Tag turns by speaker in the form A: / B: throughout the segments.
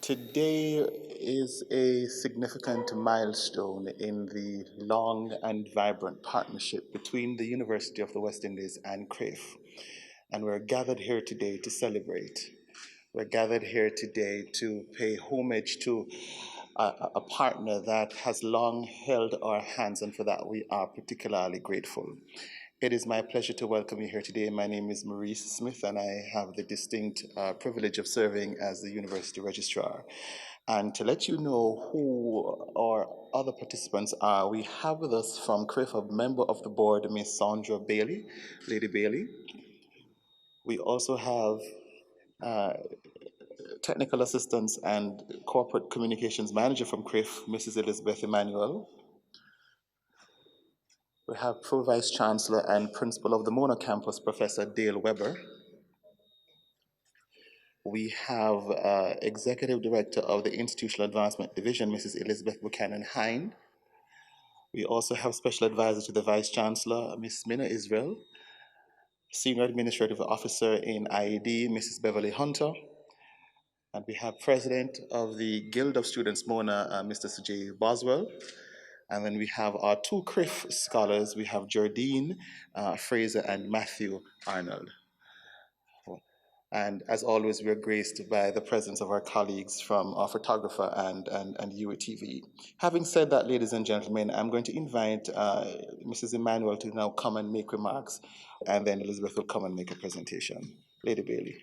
A: Today is a significant milestone in the long and vibrant partnership between the University of the West Indies and CRIF. And we're gathered here today to celebrate. We're gathered here today to pay homage to a partner that has long held our hands, and for that we are particularly grateful. It is my pleasure to welcome you here today. My name is Maurice Smith, and I have the distinct privilege of serving as the University Registrar. And to let you know who our other participants are, we have with us from CRIF a member of the board, Ms. Sandra Bailey, Lady Bailey. We also have Technical Assistance and Corporate Communications Manager from CRIF, Mrs. Elizabeth Emmanuel. We have Pro Vice Chancellor and Principal of the Mona Campus, Professor Dale Weber. We have Executive Director of the Institutional Advancement Division, Mrs. Elizabeth Buchanan Hind. We also have Special Advisor to the Vice Chancellor, Ms. Mina Israel. Senior Administrative Officer in IED, Mrs. Beverly Hunter. And we have President of the Guild of Students, Mona, Mr. Sujay Boswell. And then we have our two CRIF scholars. We have Jardine Fraser and Matthew Arnold. And as always, we're graced by the presence of our colleagues from our photographer and UWITV. Having said that, ladies and gentlemen, I'm going to invite Mrs. Emmanuel to now come and make remarks, and then Elizabeth will come and make a presentation. Lady Bailey.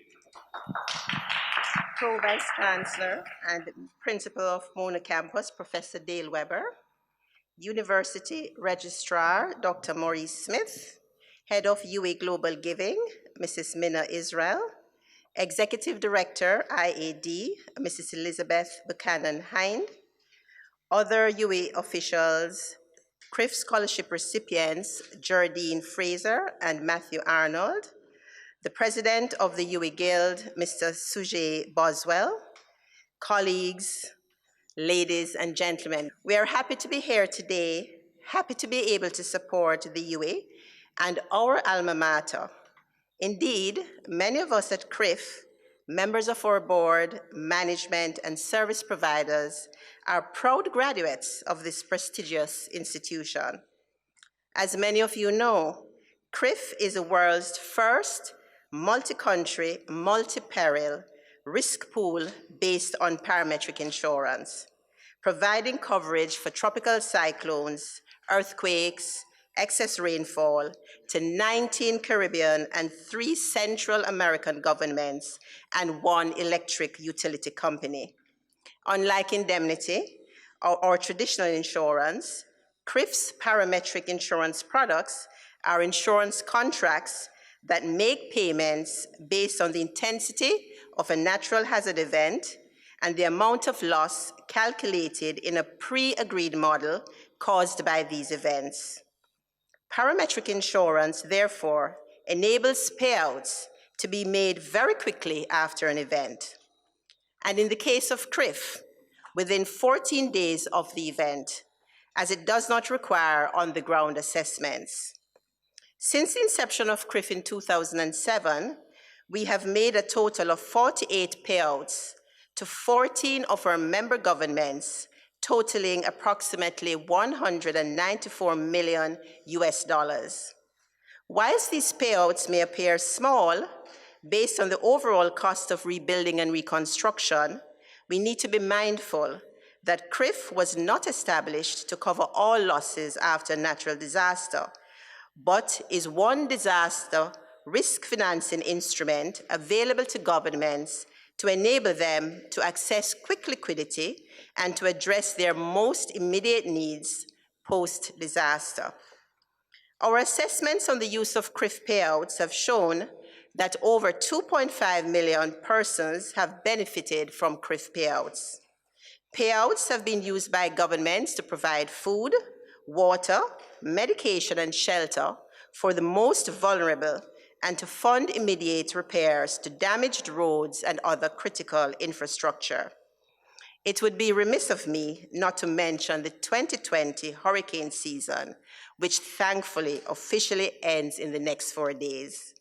B: Pro Vice Chancellor and Principal of Mona Campus, Professor Dale Weber. University Registrar, Dr. Maurice Smith. Head of UA Global Giving, Mrs. Mina Israel. Executive Director, IAD, Mrs. Elizabeth Buchanan Hind. Other UA officials, CRIF scholarship recipients, Jardine Fraser and Matthew Arnold. The President of the UA Guild, Mr. Sujay Boswell. Colleagues, ladies and gentlemen, we are happy to be here today, happy to be able to support the UA and our alma mater. Indeed, many of us at CRIF, members of our board, management, and service providers are proud graduates of this prestigious institution. As many of you know, CRIF is the world's first multi-country, multi-peril risk pool based on parametric insurance, providing coverage for tropical cyclones, earthquakes, excess rainfall to 19 Caribbean and 3 Central American governments and 1 electric utility company. Unlike indemnity or traditional insurance, CRIF's parametric insurance products are insurance contracts that make payments based on the intensity of a natural hazard event and the amount of loss calculated in a pre-agreed model caused by these events. Parametric insurance, therefore, enables payouts to be made very quickly after an event. And in the case of CRIF, within 14 days of the event, as it does not require on-the-ground assessments. Since the inception of CRIF in 2007, we have made a total of 48 payouts to 14 of our member governments, totaling approximately $194 million US. Whilst these payouts may appear small, based on the overall cost of rebuilding and reconstruction, we need to be mindful that CRIF was not established to cover all losses after natural disaster, but is one disaster risk financing instrument available to governments to enable them to access quick liquidity and to address their most immediate needs post-disaster. Our assessments on the use of CRIF payouts have shown that over 2.5 million persons have benefited from CRIF payouts. Payouts have been used by governments to provide food, water, medication, and shelter for the most vulnerable and to fund immediate repairs to damaged roads and other critical infrastructure. It would be remiss of me not to mention the 2020 hurricane season, which thankfully officially ends in the next 4 days.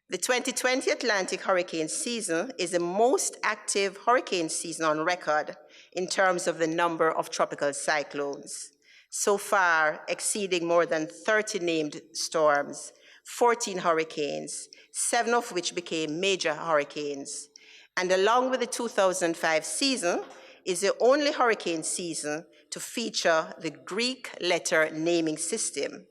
B: The 2020 Atlantic hurricane season is the most active hurricane season on record in terms of the number of tropical cyclones, so far exceeding more than 30 named storms, 14 hurricanes, 7 of which became major hurricanes, and along with the 2005 season, is the only hurricane season to feature the Greek letter naming system.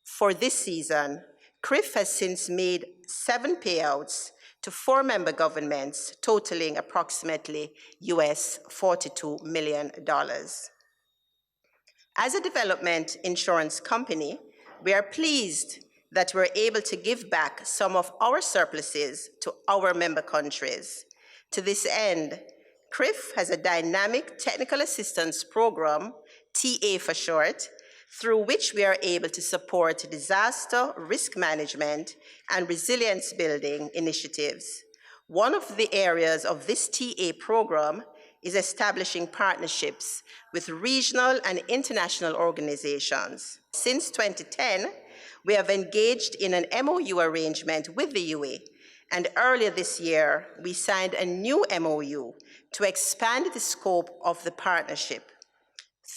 B: For this season, CCRIF has since made 7 payouts to 4 member governments, totaling approximately US $42 million. As a development insurance company, we are pleased that we're able to give back some of our surpluses to our member countries. To this end, CCRIF has a dynamic technical assistance program, TA for short, through which we are able to support disaster risk management and resilience building initiatives. One of the areas of this TA program is establishing partnerships with regional and international organizations. Since 2010, we have engaged in an MOU arrangement with the UWI, and earlier this year, we signed a new MOU to expand the scope of the partnership.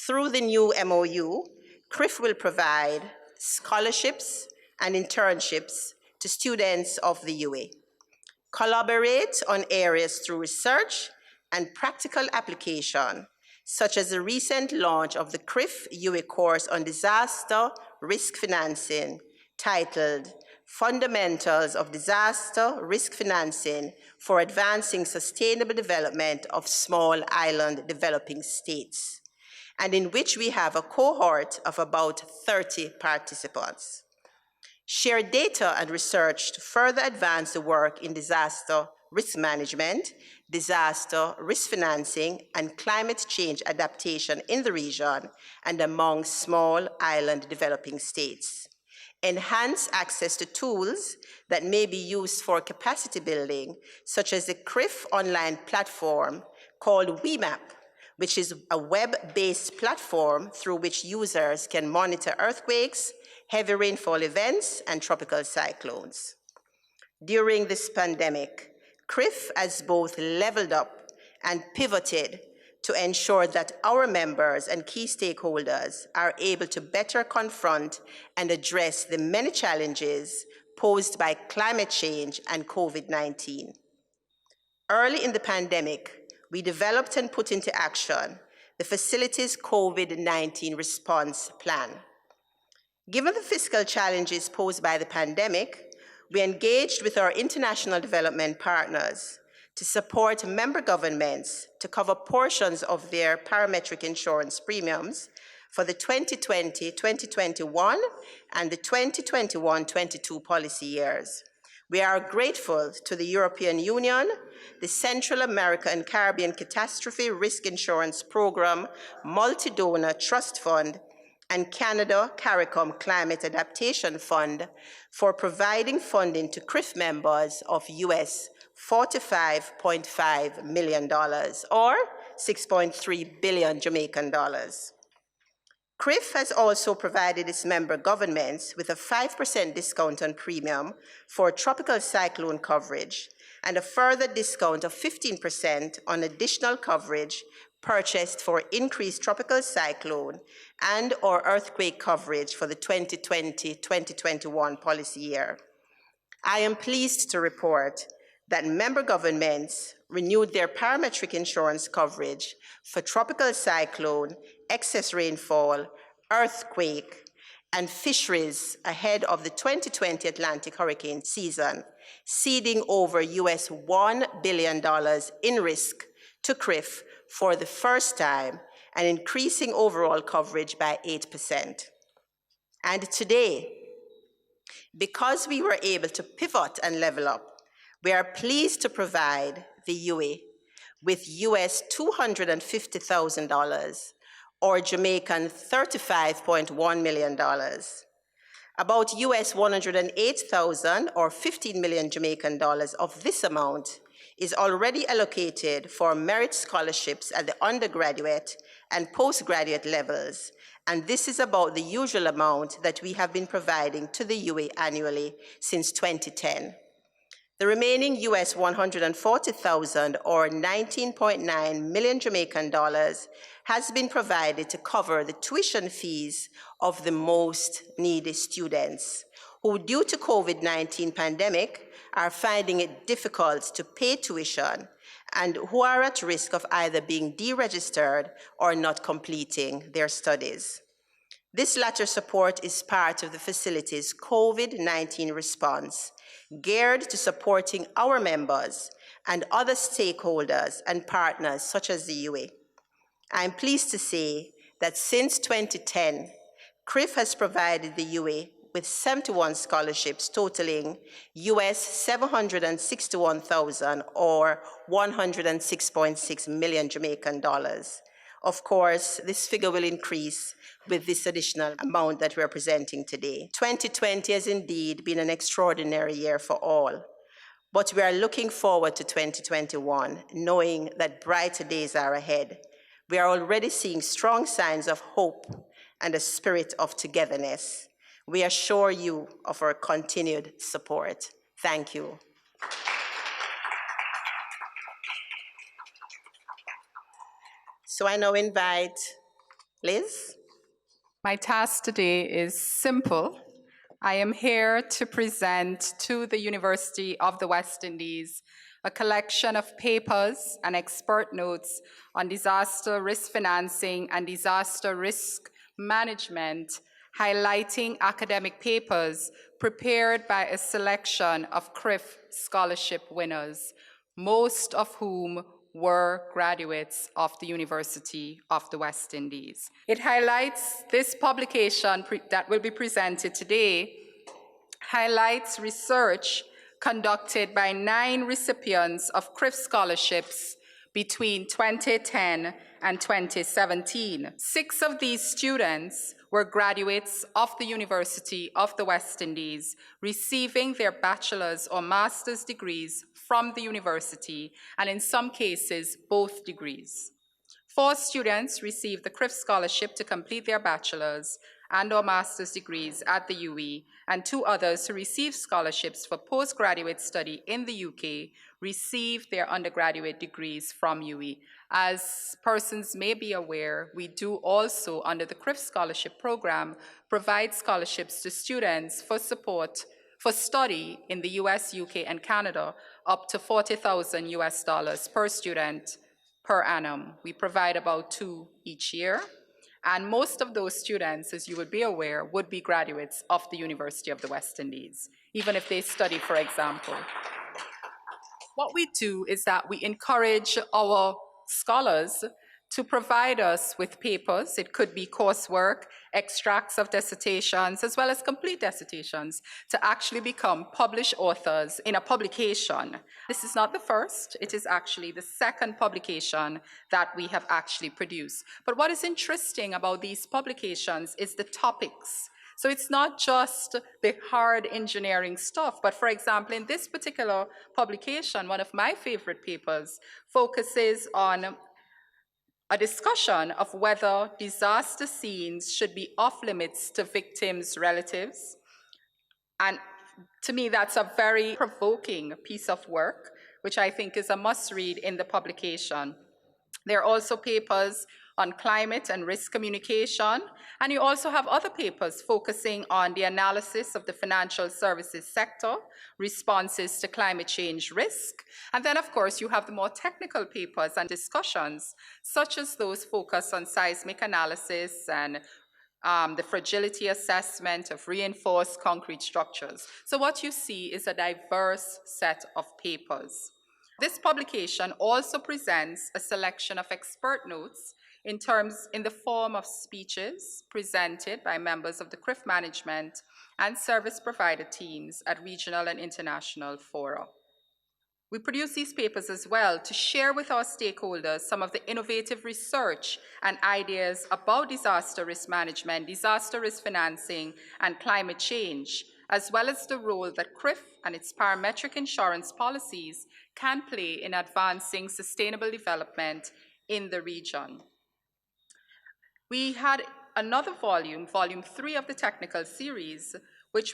B: Through the new MOU, CCRIF will provide scholarships and internships to students of the UWI, collaborate on areas through research and practical application, such as the recent launch of the CCRIF UWI course on disaster risk financing, titled Fundamentals of Disaster Risk Financing for Advancing Sustainable Development of Small Island Developing States, and in which we have a cohort of about 30 participants. Share data and research to further advance the work in disaster risk management, disaster risk financing, and climate change adaptation in the region and among small island developing states. Enhance access to tools that may be used for capacity building, such as the CCRIF online platform called WeMap, which is a web-based platform through which users can monitor earthquakes, heavy rainfall events, and tropical cyclones. During this pandemic, CCRIF has both leveled up and pivoted to ensure that our members and key stakeholders are able to better confront and address the many challenges posed by climate change and COVID-19. Early in the pandemic, we developed and put into action the facility's COVID-19 response plan. Given the fiscal challenges posed by the pandemic, we engaged with our international development partners to support member governments to cover portions of their parametric insurance premiums for the 2020-2021 and the 2021-22 policy years. We are grateful to the European Union, the Central America and Caribbean Catastrophe Risk Insurance Program Multi-Donor Trust Fund, and Canada CARICOM Climate Adaptation Fund for providing funding to CCRIF members of US $45.5 million, or 6.3 billion Jamaican dollars. CCRIF has also provided its member governments with a 5% discount on premium for tropical cyclone coverage and a further discount of 15% on additional coverage purchased for increased tropical cyclone and or earthquake coverage for the 2020-2021 policy year. I am pleased to report that member governments renewed their parametric insurance coverage for tropical cyclone, excess rainfall, earthquake, and fisheries ahead of the 2020 Atlantic hurricane season, ceding over US $1 billion in risk to CCRIF for the first time and increasing overall coverage by 8%. And today, because we were able to pivot and level up, we are pleased to provide the UWI with US $250,000 or Jamaican $35.1 million. About US $108,000 or 15 million Jamaican dollars of this amount is already allocated for merit scholarships at the undergraduate and postgraduate levels, and this is about the usual amount that we have been providing to the UWI annually since 2010. The remaining US 140,000 or 19.9 million Jamaican dollars has been provided to cover the tuition fees of the most needy students who, due to COVID-19 pandemic, are finding it difficult to pay tuition and who are at risk of either being deregistered or not completing their studies. This latter support is part of the facility's COVID-19 response, geared to supporting our members and other stakeholders and partners such as the UWI. I'm pleased to say that since 2010, CCRIF has provided the UWI with 71 scholarships totaling US 761,000 or 106.6 million Jamaican dollars. Of course, this figure will increase with this additional amount that we're presenting today. 2020 has indeed been an extraordinary year for all, but we are looking forward to 2021, knowing that brighter days are ahead. We are already seeing strong signs of hope and a spirit of togetherness. We assure you of our continued support. Thank you. So I now invite Liz.
C: My task today is simple. I am here to present to the University of the West Indies a collection of papers and expert notes on disaster risk financing and disaster risk management, highlighting academic papers prepared by a selection of CCRIF scholarship winners, most of whom were graduates of the University of the West Indies. It highlights this publication that will be presented today, highlights research conducted by 9 recipients of CCRIF scholarships between 2010 and 2017. 6 of these students were graduates of the University of the West Indies, receiving their bachelor's or master's degrees from the university, and in some cases, both degrees. 4 students received the CCRIF scholarship to complete their bachelor's and/or master's degrees at the UWI, and 2 others who received scholarships for postgraduate study in the UK received their undergraduate degrees from UWI. As persons may be aware, we do also, under the CCRIF scholarship program, provide scholarships to students for support for study in the US, UK, and Canada, up to $40,000 US per student per annum. We provide about 2 each year. And most of those students, as you would be aware, would be graduates of the University of the West Indies, even if they study, for example. What we do is that we encourage our scholars to provide us with papers. It could be coursework, extracts of dissertations, as well as complete dissertations, to actually become published authors in a publication. This is not the first, it is actually the second publication that we have actually produced. But what is interesting about these publications is the topics. So it's not just the hard engineering stuff, but for example, in this particular publication, one of my favorite papers focuses on a discussion of whether disaster scenes should be off limits to victims' relatives. And to me, that's a very provoking piece of work, which I think is a must-read in the publication. There are also papers on climate and risk communication, and you also have other papers focusing on the analysis of the financial services sector, responses to climate change risk, and then of course you have the more technical papers and discussions, such as those focused on seismic analysis and the fragility assessment of reinforced concrete structures. So what you see is a diverse set of papers. This publication also presents a selection of expert notes in the form of speeches presented by members of the CCRIF management and service provider teams at regional and international fora. We produce these papers as well to share with our stakeholders some of the innovative research and ideas about disaster risk management, disaster risk financing, and climate change, as well as the role that CCRIF and its parametric insurance policies can play in advancing sustainable development in the region. We had another volume, volume 3 of the technical series, which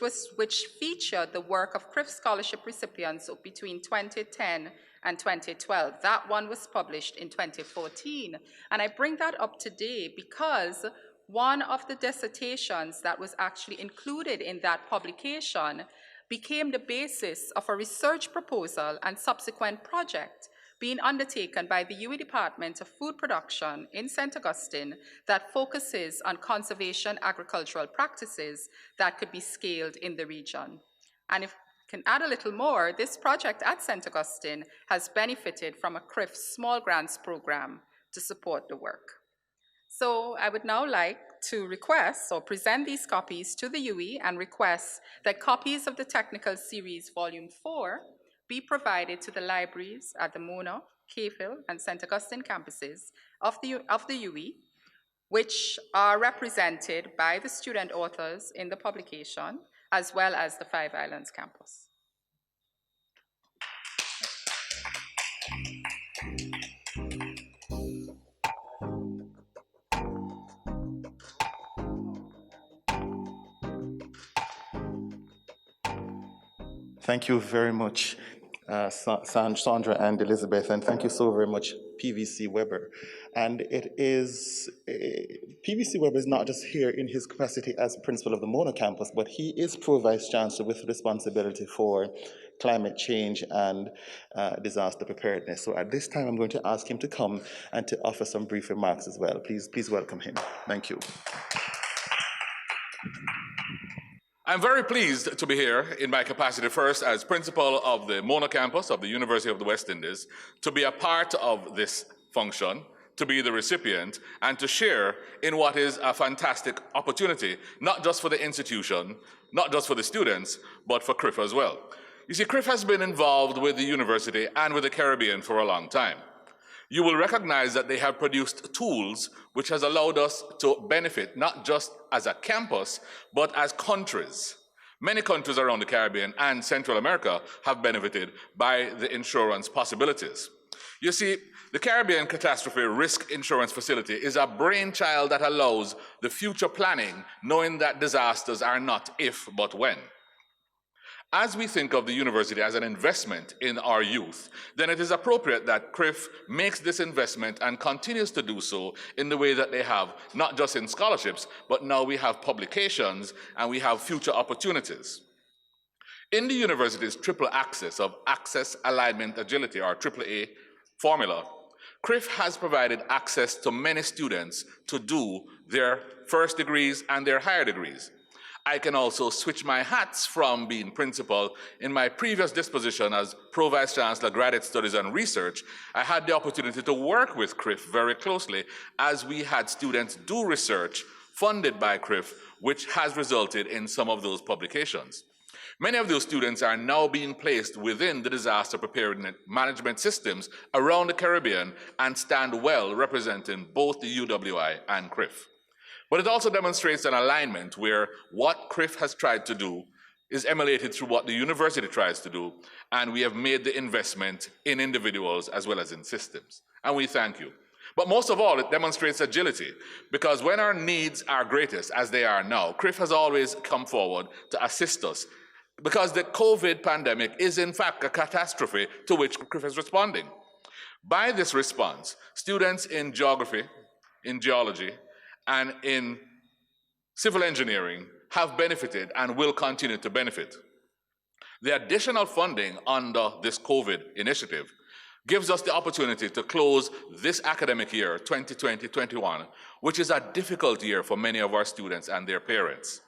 C: featured the work of CRIF scholarship recipients between 2010 and 2012. That one was published in 2014. And I bring that up today because one of the dissertations that was actually included in that publication became the basis of a research proposal and subsequent project being undertaken by the UWI Department of Food Production in St. Augustine that focuses on conservation agricultural practices that could be scaled in the region. And if I can add a little more, this project at St. Augustine has benefited from a CRIF small grants program to support the work. So I would now like to request or present these copies to the UWI and request that copies of the technical series volume 4 be provided to the libraries at the Mona, Cayville, and St. Augustine campuses of the UWI, which are represented by the student authors in the publication, as well as the Five Islands campus.
A: Thank you very much, Sandra and Elizabeth, and thank you so very much, PVC Weber. And it is, PVC Weber is not just here in his capacity as principal of the Mona campus, but he is Pro-Vice Chancellor with responsibility for climate change and disaster preparedness. So at this time, I'm going to ask him to come and to offer some brief remarks as well. Please welcome him. Thank you.
D: I'm very pleased to be here in my capacity first as principal of the Mona campus of the University of the West Indies, to be a part of this function, to be the recipient, and to share in what is a fantastic opportunity, not just for the institution, not just for the students, but for CRIF as well. You see, CRIF has been involved with the university and with the Caribbean for a long time. You will recognize that they have produced tools which has allowed us to benefit not just as a campus, but as countries. Many countries around the Caribbean and Central America have benefited by the insurance possibilities. You see, the Caribbean Catastrophe Risk Insurance Facility is a brainchild that allows the future planning, knowing that disasters are not if, but when. As we think of the university as an investment in our youth, then it is appropriate that CRIF makes this investment and continues to do so in the way that they have, not just in scholarships, but now we have publications and we have future opportunities. In the university's triple axis of access, alignment, agility, or AAA formula, CRIF has provided access to many students to do their first degrees and their higher degrees. I can also switch my hats from being principal. In my previous disposition as Pro-Vice Chancellor, Graduate Studies and Research, I had the opportunity to work with CRIF very closely as we had students do research funded by CRIF, which has resulted in some of those publications. Many of those students are now being placed within the disaster preparedness management systems around the Caribbean and stand well representing both the UWI and CRIF. But it also demonstrates an alignment where what CRIF has tried to do is emulated through what the university tries to do, and we have made the investment in individuals as well as in systems. And we thank you. But most of all, it demonstrates agility, because when our needs are greatest, as they are now, CRIF has always come forward to assist us, because the COVID pandemic is in fact a catastrophe to which CRIF is responding. By this response, students in geography, in geology, and in civil engineering have benefited and will continue to benefit. The additional funding under this COVID initiative gives us the opportunity to close this academic year, 2020-21, which is a difficult year for many of our students and their parents.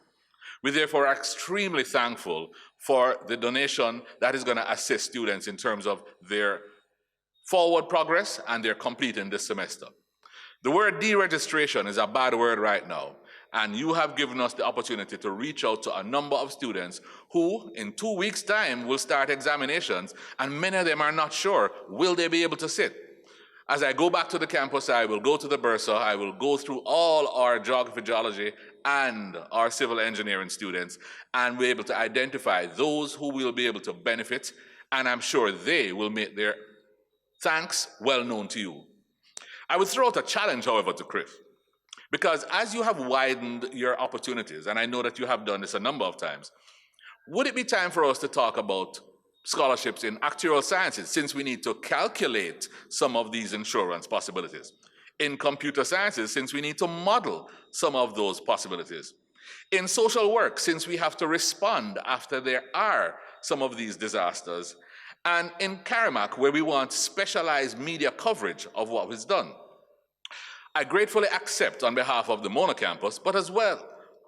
D: We therefore are extremely thankful for the donation that is going to assist students in terms of their forward progress and their completing this semester. The word deregistration is a bad word right now, and you have given us the opportunity to reach out to a number of students who, in 2 weeks' time, will start examinations, and many of them are not sure, will they be able to sit? As I go back to the campus, I will go to the Bursa, I will go through all our geography, geology, and our civil engineering students, and be able to identify those who will be able to benefit, and I'm sure they will make their thanks well known to you. I would throw out a challenge, however, to CRIF. Because as you have widened your opportunities, and I know that you have done this a number of times, would it be time for us to talk about scholarships in actuarial sciences, since we need to calculate some of these insurance possibilities? In computer sciences, since we need to model some of those possibilities? In social work, since we have to respond after there are some of these disasters? And in CARIMAC, where we want specialized media coverage of what is done? I gratefully accept on behalf of the Mona campus, but as well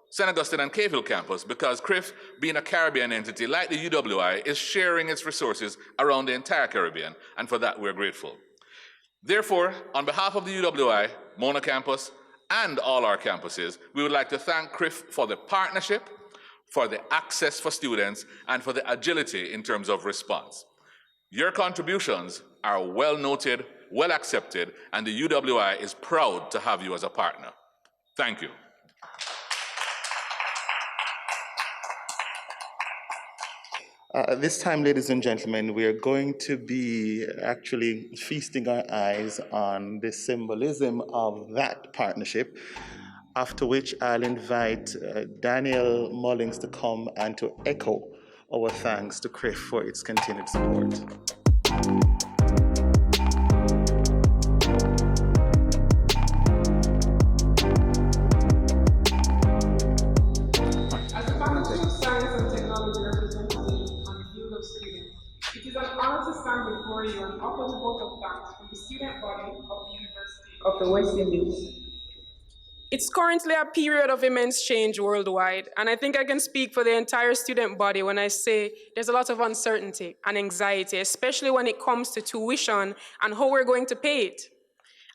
D: St. Augustine and Caveville campus, because CRIF, being a Caribbean entity like the UWI, is sharing its resources around the entire Caribbean, and for that we're grateful. Therefore, on behalf of the UWI, Mona campus, and all our campuses, we would like to thank CRIF for the partnership, for the access for students, and for the agility in terms of response. Your contributions are well noted, well accepted, and the UWI is proud to have you as a partner. Thank you.
A: This time, ladies and gentlemen, we are going to be actually feasting our eyes on the symbolism of that partnership, after which I'll invite Daniel Mullings to come and to echo our thanks to CRIF for its continued support.
E: It is an honor to stand before you and offer the vote of thanks from the student body of the University of the West Indies. It's currently a period of immense change worldwide, and I think I can speak for the entire student body when I say there's a lot of uncertainty and anxiety, especially when it comes to tuition and how we're going to pay it.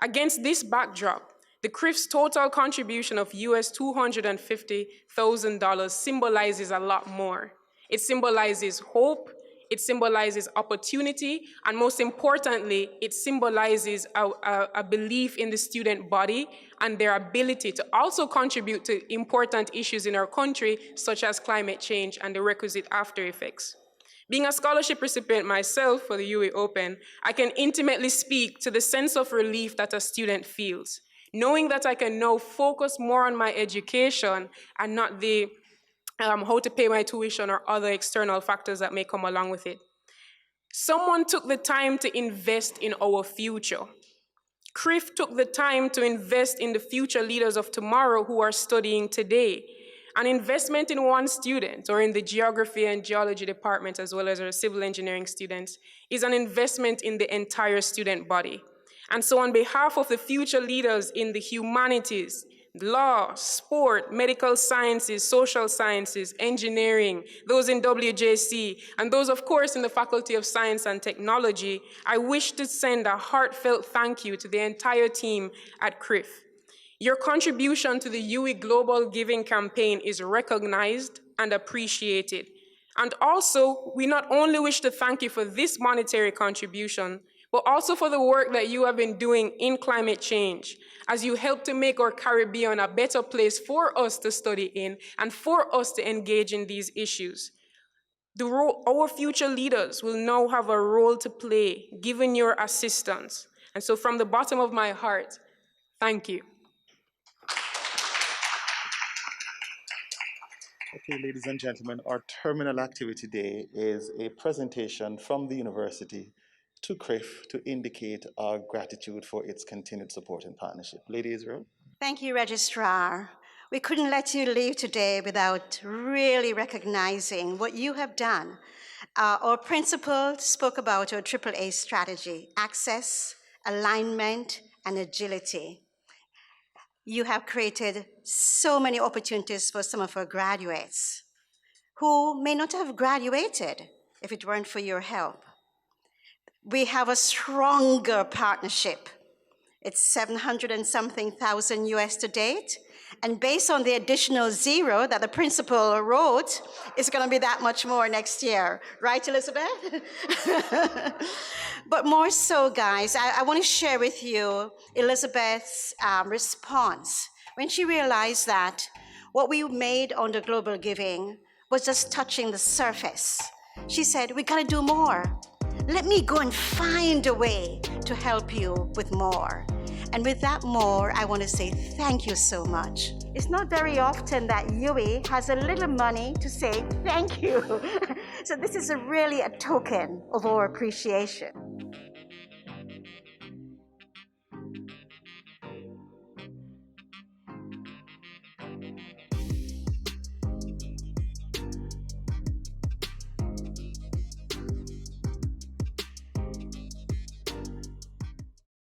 E: Against this backdrop, the CRIF's total contribution of US $250,000 symbolizes a lot more. It symbolizes hope, it symbolizes opportunity, and most importantly, it symbolizes a belief in the student body and their ability to also contribute to important issues in our country, such as climate change and the requisite after effects. Being a scholarship recipient myself for the UWI Open, I can intimately speak to the sense of relief that a student feels, knowing that I can now focus more on my education and not the how to pay my tuition or other external factors that may come along with it. Someone took the time to invest in our future. CRIF took the time to invest in the future leaders of tomorrow who are studying today. An investment in one student, or in the geography and geology department, as well as our civil engineering students, is an investment in the entire student body. And so on behalf of the future leaders in the humanities, law, sport, medical sciences, social sciences, engineering, those in WJC, and those, of course, in the Faculty of Science and Technology, I wish to send a heartfelt thank you to the entire team at CRIF. Your contribution to the UWI Global Giving Campaign is recognized and appreciated. And also, we not only wish to thank you for this monetary contribution, but also for the work that you have been doing in climate change, as you help to make our Caribbean a better place for us to study in and for us to engage in these issues. Our future leaders will now have a role to play, given your assistance. And so from the bottom of my heart, thank you.
A: Okay, ladies and gentlemen, our terminal activity day is a presentation from the university to CRIF to indicate our gratitude for its continued support and partnership. Lady Israel.
F: Thank you, Registrar. We couldn't let you leave today without really recognizing what you have done. Our principal spoke about our AAA strategy: access, alignment, and agility. You have created so many opportunities for some of our graduates who may not have graduated if it weren't for your help. We have a stronger partnership. It's 700 and something thousand US to date. And based on the additional zero that the principal wrote, it's going to be that much more next year. Right, Elizabeth? But more so, guys, I want to share with you Elizabeth's response when she realized that what we made under global giving was just touching the surface. She said, we got to do more. Let me go and find a way to help you with more. And with that more, I want to say thank you so much. It's not very often that UWI has a little money to say thank you. So this is really a token of our appreciation.